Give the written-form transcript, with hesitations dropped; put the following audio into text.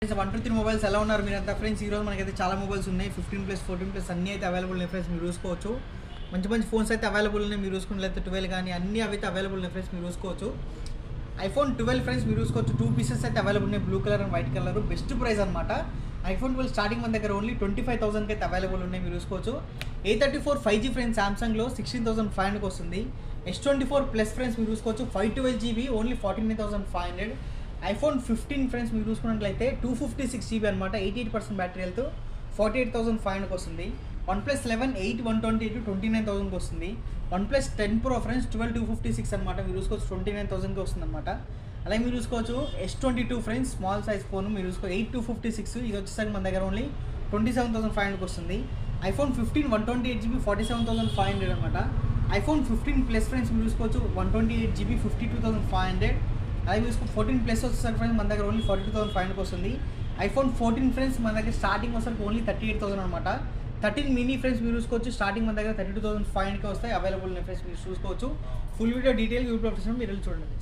123 mobiles ఎలా ఉన్నారు మీరంతా ఫ్రెండ్స్? ఈరోజు మనకైతే చాలా మొబైల్స్ ఉన్నాయి. 15+, 14+ అన్నీ అయితే అవైలబుల్ ఉన్నాయి ఫ్రెండ్స్, మీరు చూసుకోవచ్చు. మంచి మంచి ఫోన్స్ అయితే అవైలబుల్ ఉన్నాయి, మీరు చూసుకున్నట్లయితే 12 కానీ అన్నీ అవైతే అవైలబుల్ ఉన్నాయి ఫ్రెండ్స్, మీరు చూసుకోవచ్చు. iPhone 12 ఫ్రెండ్స్ మీరు చూసుకోవచ్చు. 2 పీసెస్ అయితే అవైలబుల్ ఉన్నాయి, blue colour and white colour. Best price అనమాట. iPhone 12 స్టార్టింగ్ మన దగ్గర ఓన్లీ 25,000కి అయితే అవైలబుల్ ఉన్నాయి, మీరు చూసుకోవచ్చు. A34 5G ఫ్రెండ్స్ సామ్సంగ్లో 16,500కి వస్తుంది. S24 ప్లస్ ఫ్రెండ్స్ మీరు చూసుకోవచ్చు. 512GB only 49,500. iPhone 15 ఫ్రెండ్స్ మీరు చూసుకున్నట్లయితే 256GB అనమాట, 88% బ్యాటరీ హెల్త్, 48,500కి వస్తుంది. OnePlus 11 8 128 29,000కి వస్తుంది. OnePlus 10 Pro ఫ్రెండ్స్ 12 256 అనమాట, మీరు చూసుకోవచ్చు 29,000కి వస్తుంది అనమాట. అలాగే మీరు చూసుకోవచ్చు S22 friends small size phone మీరు చూసుకోవచ్చు 8 256, ఇది వచ్చేసరికి మన దగ్గర ఓన్లీ 27,500కి వస్తుంది. iPhone 15 128GB 47,500 అనమాట. iPhone 15 ప్లస్ ఫ్రెండ్స్ మీరు చూసుకోవచ్చు 128GB 52,500. అలాగే చూసుకో 14 ప్లస్ వచ్చేసరికి ఫ్రెండ్స్ మన దగ్గర ఓన్లీ 42,500కి వస్తుంది. iPhone 14 ఫ్రెండ్స్ మన దగ్గర స్టార్టింగ్ వచ్చేసరికి ఓన్లీ 38,000 అనమాట. 13 మినీ ఫ్రెండ్స్ మీరు చూసుకోవచ్చు, స్టార్టింగ్ మన దగ్గర 32,500కి వస్తాయి, అవైలబుల్ ఉన్నాయి ఫ్రెండ్స్, మీరు చూసుకోవచ్చు. ఫుల్ వీడియో డీటెయిల్ యూట్యూబ్లో మీరు వెళ్ళి చూడండి.